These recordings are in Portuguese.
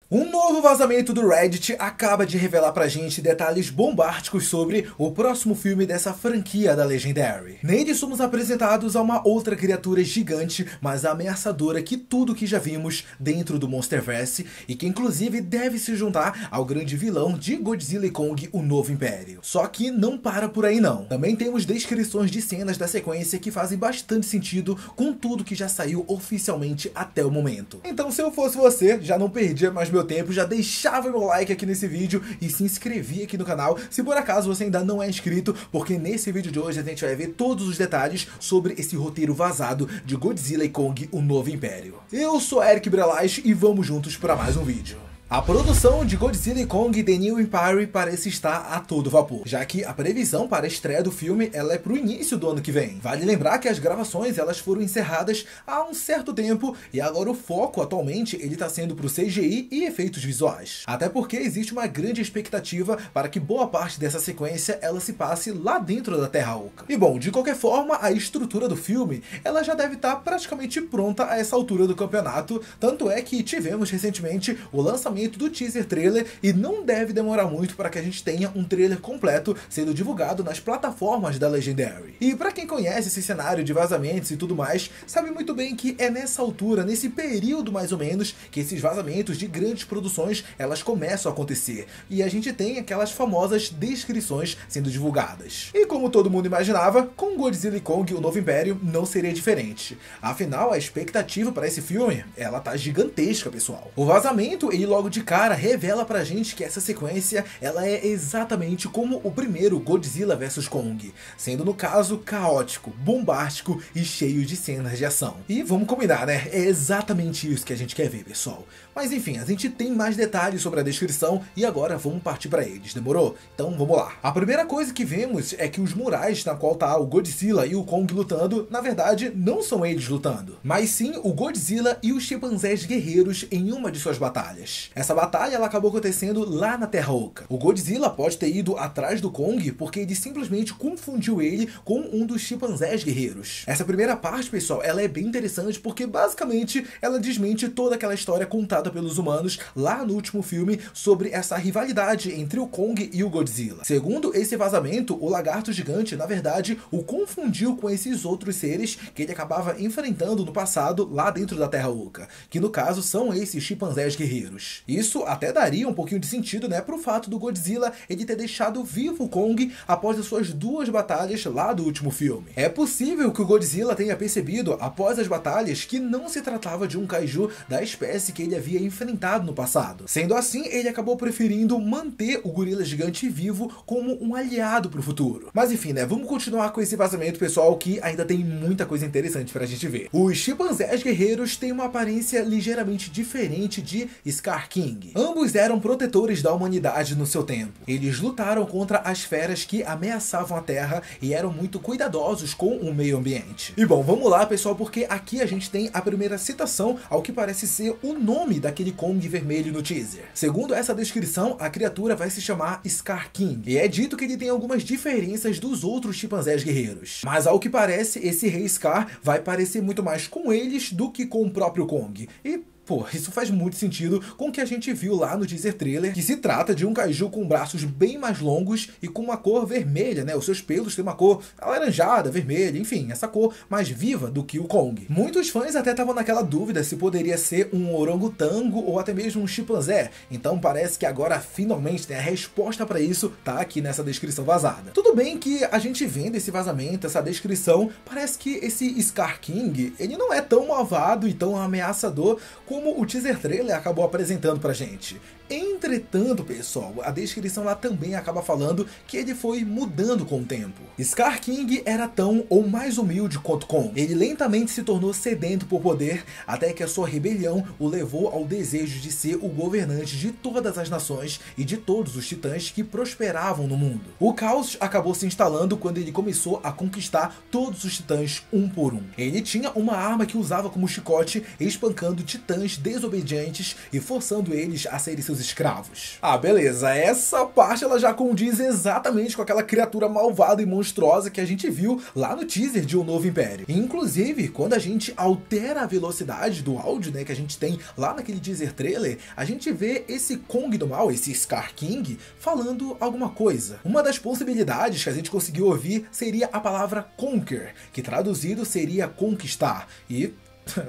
Um novo vazamento do Reddit acaba de revelar pra gente detalhes bombásticos sobre o próximo filme dessa franquia da Legendary. Nele somos apresentados a uma outra criatura gigante, mas ameaçadora que tudo que já vimos dentro do Monsterverse e que inclusive deve se juntar ao grande vilão de Godzilla e Kong, o Novo Império. Só que não para por aí não. Também temos descrições de cenas da sequência que fazem bastante sentido com tudo que já saiu oficialmente até o momento. Então, se eu fosse você, já não perdia mais meu tempo, já deixava meu like aqui nesse vídeo e se inscrevia aqui no canal, se por acaso você ainda não é inscrito, porque nesse vídeo de hoje a gente vai ver todos os detalhes sobre esse roteiro vazado de Godzilla e Kong, o Novo Império. Eu sou Eric Brelais e vamos juntos para mais um vídeo. A produção de Godzilla e Kong The New Empire parece estar a todo vapor, já que a previsão para a estreia do filme ela é para o início do ano que vem. Vale lembrar que as gravações elas foram encerradas há um certo tempo e agora o foco atualmente ele está sendo para o CGI e efeitos visuais. Até porque existe uma grande expectativa para que boa parte dessa sequência ela se passe lá dentro da Terra Oca. E bom, de qualquer forma, a estrutura do filme ela já deve estar praticamente pronta a essa altura do campeonato, tanto é que tivemos recentemente o lançamento do teaser trailer e não deve demorar muito para que a gente tenha um trailer completo sendo divulgado nas plataformas da Legendary. E para quem conhece esse cenário de vazamentos e tudo mais, sabe muito bem que é nessa altura, nesse período mais ou menos, que esses vazamentos de grandes produções elas começam a acontecer e a gente tem aquelas famosas descrições sendo divulgadas. E como todo mundo imaginava, com Godzilla e Kong, o Novo Império não seria diferente. Afinal, a expectativa para esse filme, ela tá gigantesca, pessoal. O vazamento, ele logo de cara revela pra gente que essa sequência ela é exatamente como o primeiro Godzilla vs Kong, sendo no caso caótico, bombástico e cheio de cenas de ação. E vamos combinar, né? É exatamente isso que a gente quer ver, pessoal. Mas enfim, a gente tem mais detalhes sobre a descrição e agora vamos partir para eles, demorou? Então vamos lá. A primeira coisa que vemos é que os murais na qual tá o Godzilla e o Kong lutando, na verdade não são eles lutando, mas sim o Godzilla e os chimpanzés guerreiros em uma de suas batalhas. Essa batalha ela acabou acontecendo lá na Terra Oca. O Godzilla pode ter ido atrás do Kong porque ele simplesmente confundiu ele com um dos chimpanzés guerreiros. Essa primeira parte, pessoal, ela é bem interessante porque basicamente ela desmente toda aquela história contada pelos humanos lá no último filme sobre essa rivalidade entre o Kong e o Godzilla. Segundo esse vazamento, o lagarto gigante, na verdade, o confundiu com esses outros seres que ele acabava enfrentando no passado lá dentro da Terra Oca, que no caso são esses chimpanzés guerreiros. Isso até daria um pouquinho de sentido, né, pro fato do Godzilla ele ter deixado vivo o Kong após as suas duas batalhas lá do último filme. É possível que o Godzilla tenha percebido após as batalhas que não se tratava de um kaiju da espécie que ele havia enfrentado no passado. Sendo assim, ele acabou preferindo manter o gorila gigante vivo como um aliado pro futuro. Mas enfim, né, vamos continuar com esse vazamento, pessoal, que ainda tem muita coisa interessante pra gente ver. Os chimpanzés guerreiros têm uma aparência ligeiramente diferente de Scar King. Ambos eram protetores da humanidade no seu tempo. Eles lutaram contra as feras que ameaçavam a Terra e eram muito cuidadosos com o meio ambiente. E bom, vamos lá, pessoal, porque aqui a gente tem a primeira citação ao que parece ser o nome daquele Kong vermelho no teaser. Segundo essa descrição, a criatura vai se chamar Scar King, e é dito que ele tem algumas diferenças dos outros chimpanzés guerreiros. Mas ao que parece, esse rei Scar vai parecer muito mais com eles do que com o próprio Kong. E pô, isso faz muito sentido com o que a gente viu lá no teaser trailer, que se trata de um kaiju com braços bem mais longos e com uma cor vermelha, né? Os seus pelos têm uma cor alaranjada, vermelha, enfim, essa cor mais viva do que o Kong. Muitos fãs até estavam naquela dúvida se poderia ser um orangotango ou até mesmo um chimpanzé, então parece que agora finalmente tem a resposta para isso, tá aqui nessa descrição vazada. Tudo bem que a gente vendo esse vazamento, essa descrição, parece que esse Scar King, ele não é tão malvado e tão ameaçador como o teaser trailer acabou apresentando pra gente. Entretanto, pessoal, a descrição lá também acaba falando que ele foi mudando com o tempo. Scar King era tão ou mais humilde quanto Kong. Ele lentamente se tornou sedento por poder, até que a sua rebelião o levou ao desejo de ser o governante de todas as nações e de todos os titãs que prosperavam no mundo. O caos acabou se instalando quando ele começou a conquistar todos os titãs um por um. Ele tinha uma arma que usava como chicote, espancando titãs desobedientes e forçando eles a serem seus escravos. centavos. Ah, beleza, essa parte ela já condiz exatamente com aquela criatura malvada e monstruosa que a gente viu lá no teaser de Um Novo Império. Inclusive, quando a gente altera a velocidade do áudio, né, que a gente tem lá naquele teaser trailer, a gente vê esse Kong do mal, esse Scar King, falando alguma coisa. Uma das possibilidades que a gente conseguiu ouvir seria a palavra conquer, que traduzido seria conquistar, e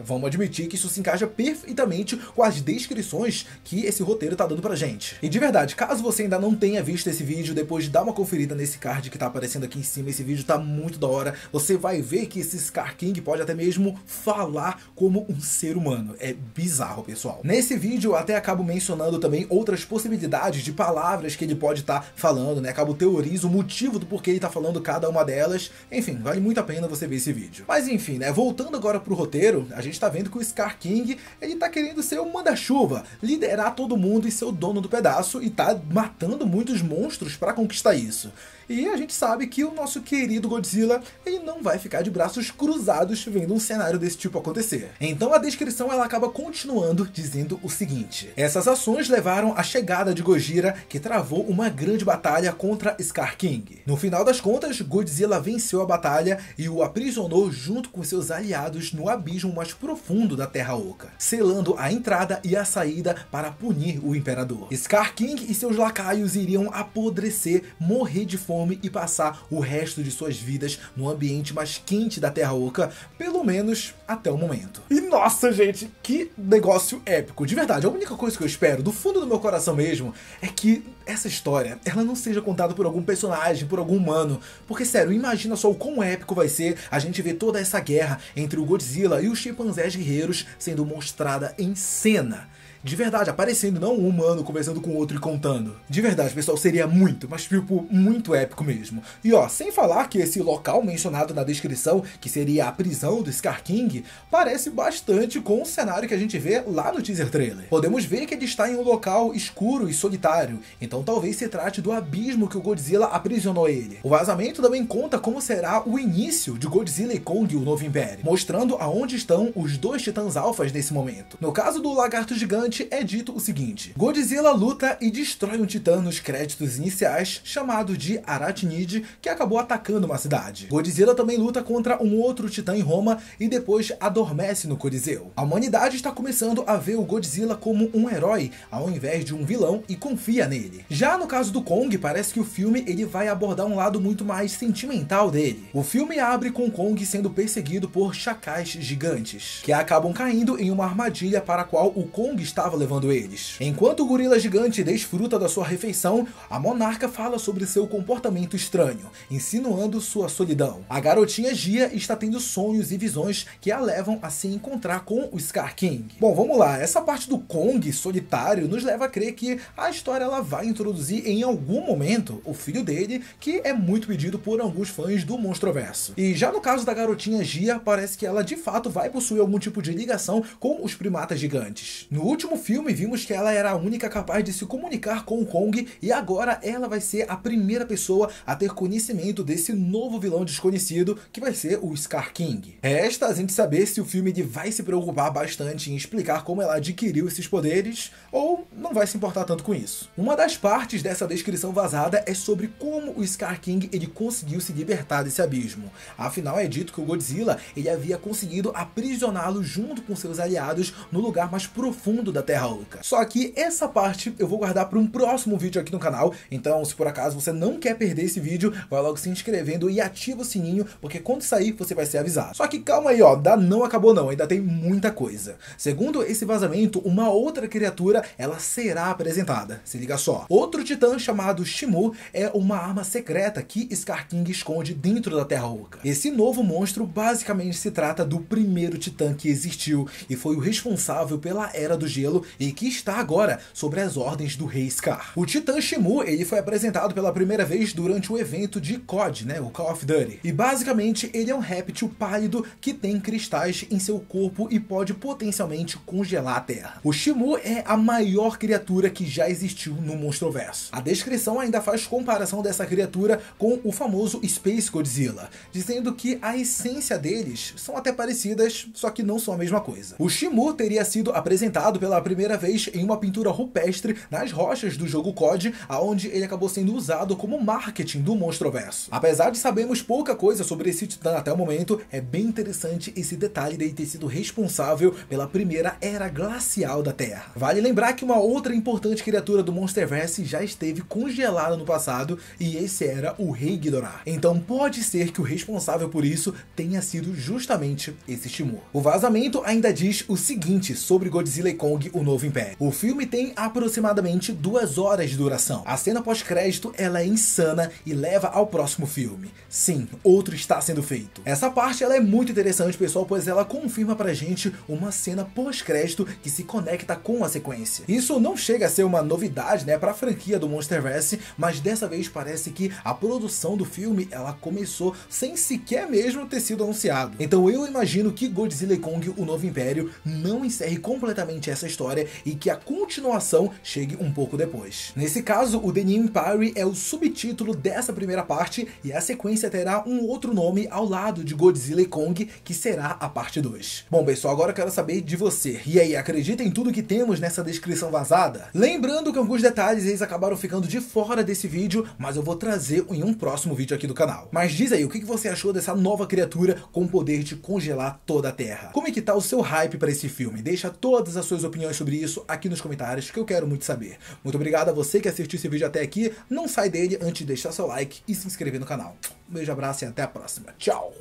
vamos admitir que isso se encaixa perfeitamente com as descrições que esse roteiro tá dando pra gente. E de verdade, caso você ainda não tenha visto esse vídeo, depois de dar uma conferida nesse card que tá aparecendo aqui em cima, esse vídeo tá muito da hora, você vai ver que esse Scar King pode até mesmo falar como um ser humano. É bizarro, pessoal. Nesse vídeo eu até acabo mencionando também outras possibilidades de palavras que ele pode estar falando, né? Acabo teorizo o motivo do porquê ele tá falando cada uma delas. Enfim, vale muito a pena você ver esse vídeo. Mas enfim, né? Voltando agora pro roteiro, a gente tá vendo que o Scar King, ele tá querendo ser o manda-chuva, liderar todo mundo e ser o dono do pedaço, e tá matando muitos monstros pra conquistar isso. E a gente sabe que o nosso querido Godzilla, ele não vai ficar de braços cruzados vendo um cenário desse tipo acontecer. Então a descrição ela acaba continuando dizendo o seguinte: essas ações levaram à chegada de Gojira, que travou uma grande batalha contra Scar King. No final das contas, Godzilla venceu a batalha e o aprisionou junto com seus aliados no abismo mais profundo da Terra Oca, selando a entrada e a saída para punir o Imperador. Scar King e seus lacaios iriam apodrecer, morrer de fome e passar o resto de suas vidas no ambiente mais quente da Terra Oca, pelo menos até o momento. E nossa, gente, que negócio épico. De verdade, a única coisa que eu espero, do fundo do meu coração mesmo, é que essa história, ela não seja contada por algum personagem, por algum humano, porque sério, imagina só o quão épico vai ser a gente ver toda essa guerra entre o Godzilla e os chimpanzés guerreiros sendo mostrada em cena. De verdade, aparecendo, não um humano conversando com o outro e contando. De verdade, pessoal, seria muito, mas tipo, muito épico mesmo. E ó, sem falar que esse local mencionado na descrição, que seria a prisão do Scar King, parece bastante com o cenário que a gente vê lá no teaser trailer. Podemos ver que ele está em um local escuro e solitário, então talvez se trate do abismo que o Godzilla aprisionou ele. O vazamento também conta como será o início de Godzilla e Kong, o Novo Império, mostrando aonde estão os dois titãs alfas nesse momento. No caso do lagarto gigante, é dito o seguinte: Godzilla luta e destrói um titã nos créditos iniciais, chamado de Arachnid, que acabou atacando uma cidade. Godzilla também luta contra um outro titã em Roma e depois adormece no Coliseu. A humanidade está começando a ver o Godzilla como um herói, ao invés de um vilão, e confia nele. Já no caso do Kong, parece que o filme ele vai abordar um lado muito mais sentimental dele. O filme abre com Kong sendo perseguido por chacais gigantes, que acabam caindo em uma armadilha para a qual o Kong estava levando eles. Enquanto o gorila gigante desfruta da sua refeição, a monarca fala sobre seu comportamento estranho, insinuando sua solidão. A garotinha Gia está tendo sonhos e visões que a levam a se encontrar com o Scar King. Bom, vamos lá, essa parte do Kong solitário nos leva a crer que a história ela vai introduzir em algum momento o filho dele, que é muito pedido por alguns fãs do Monstroverso. E já no caso da garotinha Gia, parece que ela de fato vai possuir algum tipo de ligação com os primatas gigantes. No último filme vimos que ela era a única capaz de se comunicar com o Kong, e agora ela vai ser a primeira pessoa a ter conhecimento desse novo vilão desconhecido, que vai ser o Scar King. Resta a gente saber se o filme ele vai se preocupar bastante em explicar como ela adquiriu esses poderes, ou não vai se importar tanto com isso. Uma das partes dessa descrição vazada é sobre como o Scar King ele conseguiu se libertar desse abismo. Afinal, é dito que o Godzilla ele havia conseguido aprisioná-lo junto com seus aliados no lugar mais profundo da Terra Oca. Só que essa parte eu vou guardar para um próximo vídeo aqui no canal, então se por acaso você não quer perder esse vídeo, vai logo se inscrevendo e ativa o sininho, porque quando sair você vai ser avisado. Só que calma aí, ó, não acabou não, ainda tem muita coisa. Segundo esse vazamento, uma outra criatura ela será apresentada. Se liga só. Outro titã chamado Shimu é uma arma secreta que Scar King esconde dentro da Terra Oca. Esse novo monstro basicamente se trata do primeiro titã que existiu e foi o responsável pela Era do Gelo e que está agora sob as ordens do Rei Scar. O titã Shimu ele foi apresentado pela primeira vez durante o evento de COD, né, o Call of Duty. E basicamente ele é um réptil pálido que tem cristais em seu corpo e pode potencialmente congelar a Terra. O Shimu é a maior criatura que já existiu no Monstroverso. A descrição ainda faz comparação dessa criatura com o famoso Space Godzilla, dizendo que a essência deles são até parecidas, só que não são a mesma coisa. O Shimu teria sido apresentado pela pela primeira vez em uma pintura rupestre nas rochas do jogo COD, aonde ele acabou sendo usado como marketing do Monstroverso. Apesar de sabermos pouca coisa sobre esse titã até o momento, é bem interessante esse detalhe dele ter sido responsável pela primeira era glacial da Terra. Vale lembrar que uma outra importante criatura do Monsterverse já esteve congelada no passado, e esse era o Rei Ghidorah. Então pode ser que o responsável por isso tenha sido justamente esse Shimur. O vazamento ainda diz o seguinte sobre Godzilla e Kong, o Novo Império. O filme tem aproximadamente 2 horas de duração. A cena pós-crédito ela é insana e leva ao próximo filme. Sim, outro está sendo feito. Essa parte ela é muito interessante, pessoal, pois ela confirma pra gente uma cena pós-crédito que se conecta com a sequência. Isso não chega a ser uma novidade, né, pra franquia do Monsterverse, mas dessa vez parece que a produção do filme ela começou sem sequer mesmo ter sido anunciado. Então eu imagino que Godzilla e Kong, o Novo Império, não encerre completamente essa história e que a continuação chegue um pouco depois. Nesse caso, o The New Empire é o subtítulo dessa primeira parte e a sequência terá um outro nome ao lado de Godzilla e Kong, que será a parte 2. Bom, pessoal, agora eu quero saber de você. E aí, acredita em tudo que temos nessa descrição vazada? Lembrando que alguns detalhes eles acabaram ficando de fora desse vídeo, mas eu vou trazer em um próximo vídeo aqui do canal. Mas diz aí, o que você achou dessa nova criatura com o poder de congelar toda a Terra? Como é que tá o seu hype para esse filme? Deixa todas as suas opiniões sobre isso aqui nos comentários, que eu quero muito saber. Muito obrigado a você que assistiu esse vídeo até aqui. Não sai dele antes de deixar seu like e se inscrever no canal. Um beijo, abraço e até a próxima. Tchau!